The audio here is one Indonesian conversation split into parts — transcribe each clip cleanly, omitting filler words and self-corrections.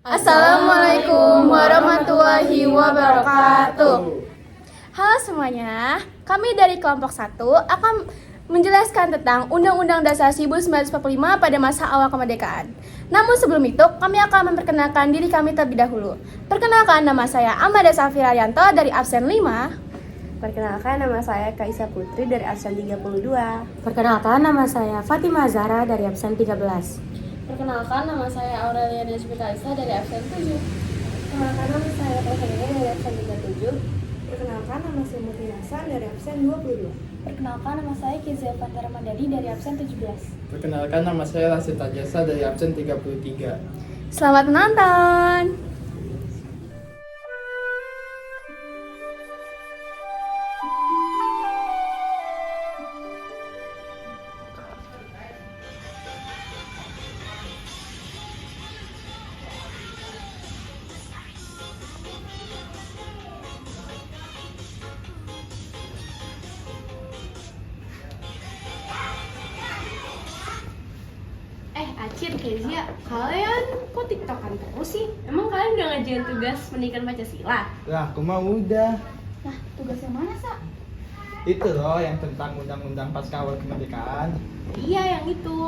Assalamualaikum warahmatullahi wabarakatuh. Halo semuanya, kami dari kelompok 1 akan menjelaskan tentang Undang-Undang Dasar 1945 pada masa awal kemerdekaan. Namun sebelum itu, kami akan memperkenalkan diri kami terlebih dahulu. Perkenalkan, nama saya Amanda Safira Yanto dari absen 5. Perkenalkan, nama saya Kaisa Putri dari absen 32. Perkenalkan, nama saya Fatima Zahra dari absen 13. Perkenalkan, nama saya Aurelia Desvitalisa dari absen 7. Perkenalkan, nama saya Prasadana dari absen 37. Perkenalkan, nama saya Muti Hasan dari absen 22. Perkenalkan, nama saya Kizia Fatara Madani dari absen 17. Perkenalkan, nama saya Lasita Jasa dari absen 33. Selamat menonton! Acit, Kezia, kalian kok tiktokan terus sih? Emang kalian udah ngajarin tugas pendidikan Pancasila? Lah, aku mah udah. Nah, tugas yang mana, Sa? Itu loh yang tentang undang-undang pasca awal kemerdekaan. Iya, yang itu.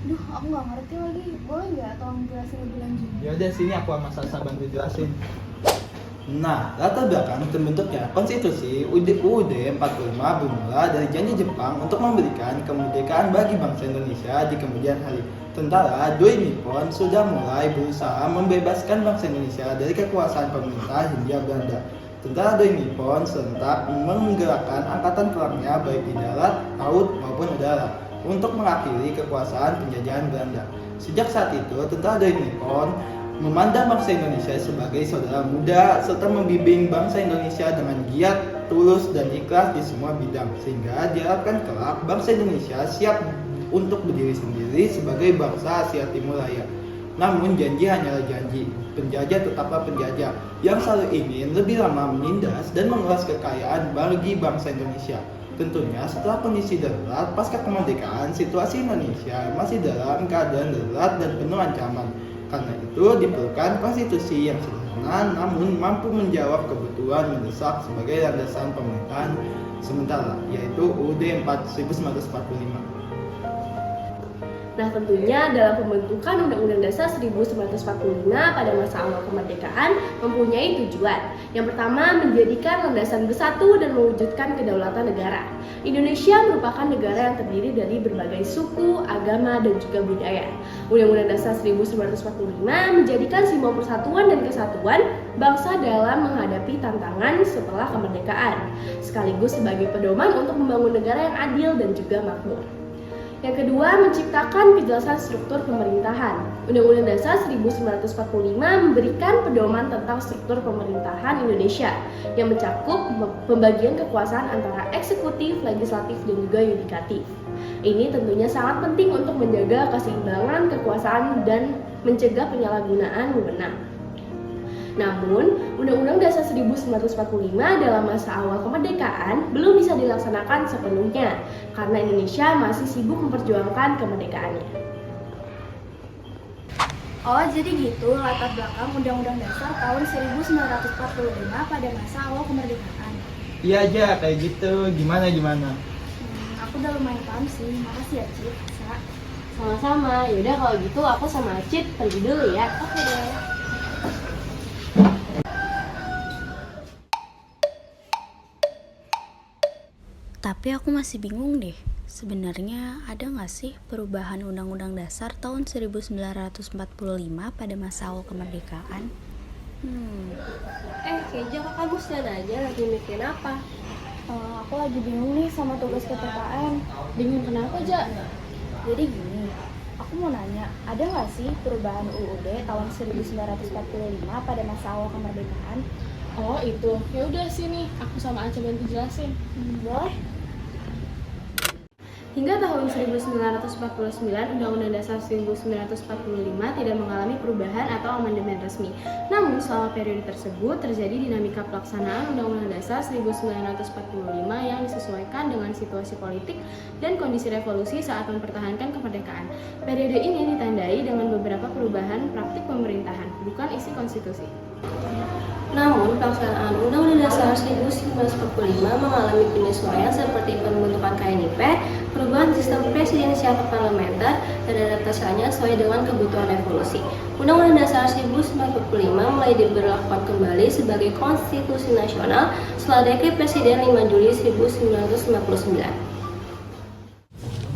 Duh, aku nggak ngerti lagi. Boleh nggak tolong jelasin lebih lanjut? Ya udah, sini aku sama Sasa bantu jelasin. Nah, latar belakang terbentuknya konstitusi UUD 45 bermula dari janji Jepang untuk memberikan kemerdekaan bagi bangsa Indonesia di kemudian hari. Tentara Doi Nippon sudah mulai berusaha membebaskan bangsa Indonesia dari kekuasaan pemerintah Hindia Belanda. Tentara Doi Nippon serentak menggerakkan angkatan perangnya baik di darat, laut maupun udara untuk mengakhiri kekuasaan penjajahan Belanda. Sejak saat itu, tentara Doi Nippon memandang bangsa Indonesia sebagai saudara muda serta membimbing bangsa Indonesia dengan giat, tulus, dan ikhlas di semua bidang, sehingga diharapkan kelak bangsa Indonesia siap untuk berdiri sendiri sebagai bangsa Asia Timur Raya. Namun janji hanyalah janji, penjajah tetaplah penjajah yang selalu ingin lebih lama menindas dan menguras kekayaan bagi bangsa Indonesia. Tentunya setelah kondisi darurat pasca kemerdekaan, situasi Indonesia masih dalam keadaan darurat dan penuh ancaman. Karena itu diperlukan konstitusi yang sederhana namun mampu menjawab kebutuhan mendesak sebagai landasan pemerintahan sementara, yaitu UUD 1945. Nah, tentunya dalam pembentukan Undang-Undang Dasar 1945 pada masa awal kemerdekaan mempunyai tujuan. Yang pertama, menjadikan landasan bersatu dan mewujudkan kedaulatan negara. Indonesia merupakan negara yang terdiri dari berbagai suku, agama, dan juga budaya. Undang-Undang Dasar 1945 menjadikan simbol persatuan dan kesatuan bangsa dalam menghadapi tantangan setelah kemerdekaan, sekaligus sebagai pedoman untuk membangun negara yang adil dan juga makmur. Yang kedua, menciptakan kejelasan struktur pemerintahan. Undang-Undang Dasar 1945 memberikan pedoman tentang struktur pemerintahan Indonesia yang mencakup pembagian kekuasaan antara eksekutif, legislatif, dan juga yudikatif. Ini tentunya sangat penting untuk menjaga keseimbangan kekuasaan dan mencegah penyalahgunaan wewenang. Namun, Undang-Undang Dasar 1945 dalam masa awal kemerdekaan belum bisa dilaksanakan sepenuhnya karena Indonesia masih sibuk memperjuangkan kemerdekaannya. Oh, jadi gitu latar belakang Undang-Undang Dasar tahun 1945 pada masa awal kemerdekaan. Iya aja, kayak gitu. Gimana? Aku udah lumayan paham sih. Makasih ya, Cip. Sama-sama, yaudah kalau gitu aku sama Acit pergi dulu ya. Oke deh. Tapi aku masih bingung deh, sebenarnya ada nggak sih perubahan Undang-Undang Dasar tahun 1945 pada masa awal kemerdekaan? Keja, kok kamu stand aja lagi mikirin apa? Aku lagi bingung nih sama tugas PPKN. Bingung kenapa, Ja? Jadi gini, aku mau nanya, ada nggak sih perubahan UUD tahun 1945 pada masa awal kemerdekaan? Oh itu, ya udah sini, aku sama Aca bantu jelasin. Boleh? Hingga tahun 1949, Undang-Undang Dasar 1945 tidak mengalami perubahan atau amandemen resmi. Namun, selama periode tersebut terjadi dinamika pelaksanaan Undang-Undang Dasar 1945 yang disesuaikan dengan situasi politik dan kondisi revolusi saat mempertahankan kemerdekaan. Periode ini ditandai dengan beberapa perubahan praktik pemerintahan, bukan isi konstitusi. Namun, pelaksanaan Undang-Undang Dasar 1945 mengalami penyesuaian seperti pembentukan KNIP, perubahan sistem presidensial ke parlementer, dan adaptasinya sesuai dengan kebutuhan revolusi. Undang-Undang Dasar 1945 mulai diberlakukan kembali sebagai konstitusi nasional setelah dekret Presiden 5 Juli 1959.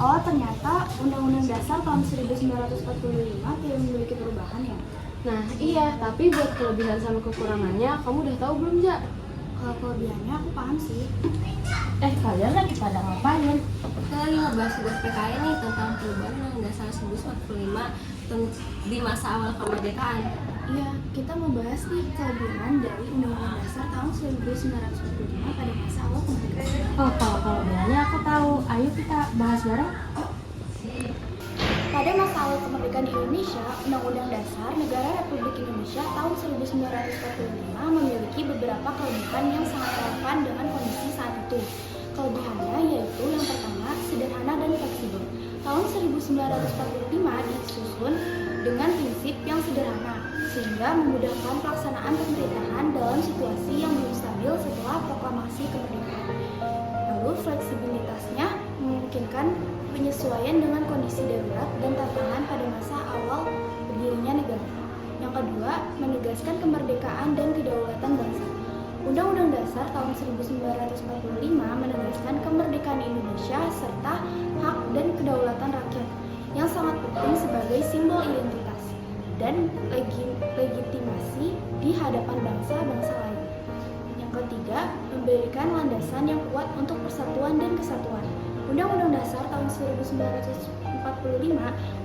Oh, ternyata Undang-Undang Dasar tahun 1945 tidak memiliki perubahan ya? Nah iya, tapi buat kelebihan sama kekurangannya, kamu udah tahu belum, Ja? Kalau kelebihannya aku paham sih. Kalian lagi pada ngapain? Kita lagi ngebahas tugas PKN nih tentang perubahan Undang-Undang Dasar 1945 di masa awal kemerdekaan. Iya, kita mau bahas nih kelebihan dari Undang-Undang Dasar tahun 1945 pada masa awal kemerdekaan. Oh, kalau kelebihannya aku tahu. Ayo kita bahas bareng. Pada masa awal kemerdekaan Indonesia, Undang-Undang Dasar Negara Republik Indonesia tahun 1945 memiliki beberapa kelebihan yang sangat relevan dengan kondisi saat itu. Kelebihannya yaitu yang pertama, sederhana dan fleksibel. Tahun 1945 disusun dengan prinsip yang sederhana, sehingga memudahkan pelaksanaan pemerintahan dalam situasi yang belum stabil setelah proklamasi kemerdekaan. Lalu fleksibilitasnya memungkinkan penyesuaian dengan kondisi darurat dan tantangan pada masa awal berdirinya negara. Yang kedua, menegaskan kemerdekaan dan kedaulatan bangsa. Undang-Undang Dasar tahun 1945 menegaskan kemerdekaan Indonesia serta hak dan kedaulatan rakyat yang sangat penting sebagai simbol identitas dan legitimasi di hadapan bangsa-bangsa lain. Yang ketiga, memberikan landasan yang kuat untuk persatuan dan kesatuan. Undang-Undang Dasar tahun 1945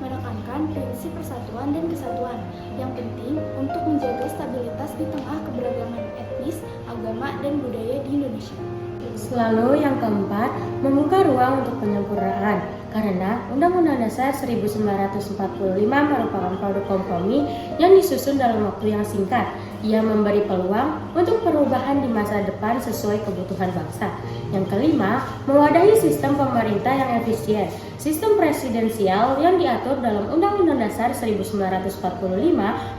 menekankan prinsip persatuan dan kesatuan yang penting untuk menjaga stabilitas di tengah keberagaman etnis, agama, dan budaya di Indonesia. Lalu yang keempat, membuka ruang untuk penyempurnaan. Karena Undang-Undang Dasar 1945 merupakan produk kompromi yang disusun dalam waktu yang singkat. Ia memberi peluang untuk perubahan di masa depan sesuai kebutuhan bangsa. Yang kelima, mewadahi sistem pemerintah yang efisien. Sistem presidensial yang diatur dalam Undang-Undang Dasar 1945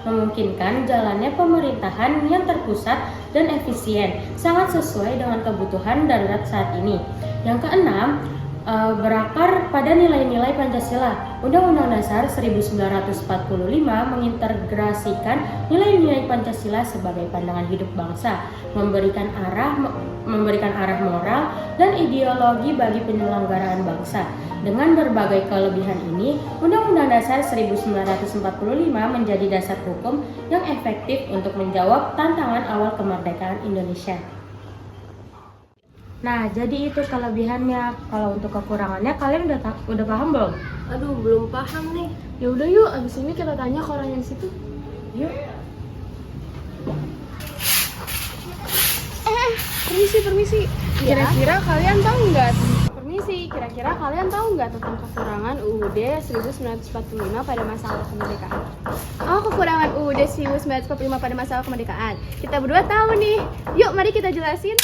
memungkinkan jalannya pemerintahan yang terpusat dan efisien, sangat sesuai dengan kebutuhan darurat saat ini. Yang keenam, berakar pada nilai-nilai Pancasila. Undang-Undang Dasar 1945 mengintegrasikan nilai-nilai Pancasila sebagai pandangan hidup bangsa, memberikan arah moral dan ideologi bagi penyelenggaraan bangsa. Dengan berbagai kelebihan ini, Undang-Undang Dasar 1945 menjadi dasar hukum yang efektif untuk menjawab tantangan awal kemerdekaan Indonesia. Nah, jadi itu kelebihannya. Kalau untuk kekurangannya kalian udah paham belum? Aduh, belum paham nih. Ya udah yuk, abis ini kita tanya ke orang yang situ. Yuk. Permisi. Kira-kira kalian tahu nggak tentang kekurangan UUD 1945 pada masa awal kemerdekaan? Oh, kekurangan UUD 1945 pada masa awal kemerdekaan. Kita berdua tahu nih. Yuk, mari kita jelasin.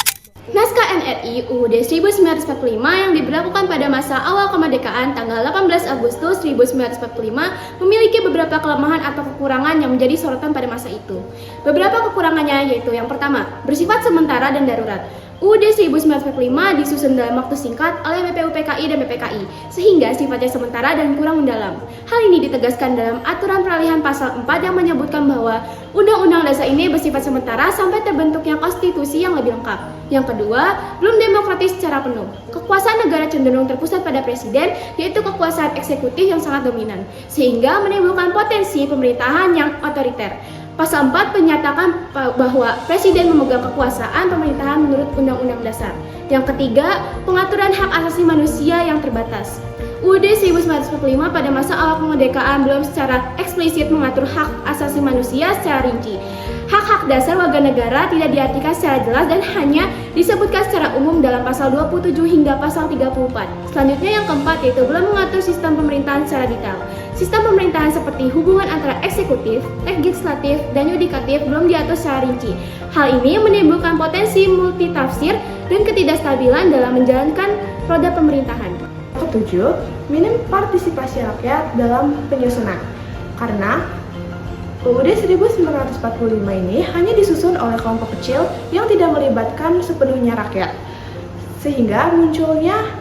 Naskah NRI UUD 1945 yang diberlakukan pada masa awal kemerdekaan tanggal 18 Agustus 1945 memiliki beberapa kelemahan atau kekurangan yang menjadi sorotan pada masa itu. Beberapa kekurangannya yaitu yang pertama, bersifat sementara dan darurat. UUD 1945 disusun dalam waktu singkat oleh BPUPKI dan BPKI, sehingga sifatnya sementara dan kurang mendalam. Hal ini ditegaskan dalam aturan peralihan pasal 4 yang menyebutkan bahwa Undang-Undang Dasar ini bersifat sementara sampai terbentuknya konstitusi yang lebih lengkap. Yang kedua, belum demokratis secara penuh. Kekuasaan negara cenderung terpusat pada presiden, yaitu kekuasaan eksekutif yang sangat dominan, sehingga menimbulkan potensi pemerintahan yang otoriter. Pasal 4 menyatakan bahwa presiden memegang kekuasaan pemerintahan menurut Undang-Undang Dasar. Yang ketiga, pengaturan hak asasi manusia yang terbatas. UUD 1945 pada masa awal kemerdekaan belum secara eksplisit mengatur hak asasi manusia secara rinci. Hak-hak dasar warga negara tidak diartikan secara jelas dan hanya disebutkan secara umum dalam pasal 27 hingga pasal 34. Selanjutnya yang keempat yaitu belum mengatur sistem pemerintahan secara detail. Sistem pemerintahan seperti hubungan antara eksekutif, legislatif, dan yudikatif belum diatur secara rinci. Hal ini menimbulkan potensi multitafsir dan ketidakstabilan dalam menjalankan roda pemerintahan. Ketujuh, minim partisipasi rakyat dalam penyusunan. Karena UUD 1945 ini hanya disusun oleh kelompok kecil yang tidak melibatkan sepenuhnya rakyat. Sehingga munculnya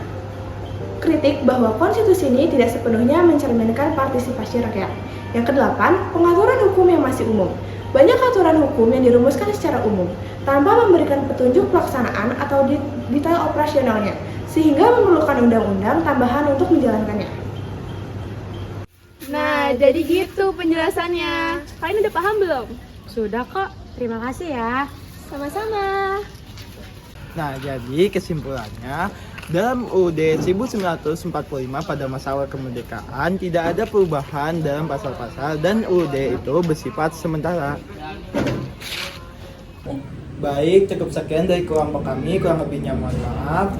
kritik bahwa konstitusi ini tidak sepenuhnya mencerminkan partisipasi rakyat. Yang kedelapan, pengaturan hukum yang masih umum. Banyak aturan hukum yang dirumuskan secara umum, tanpa memberikan petunjuk pelaksanaan atau detail operasionalnya, sehingga memerlukan undang-undang tambahan untuk menjalankannya. Nah, jadi gitu penjelasannya. Kalian udah paham belum? Sudah kok, terima kasih ya. Sama-sama. Nah, jadi kesimpulannya, dalam UUD 1945 pada masa awal kemerdekaan tidak ada perubahan dalam pasal-pasal dan UUD itu bersifat sementara. Baik, cukup sekian dari kelompok kami, kurang lebihnya mohon maaf.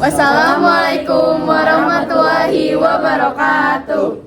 Wassalamualaikum warahmatullahi wabarakatuh.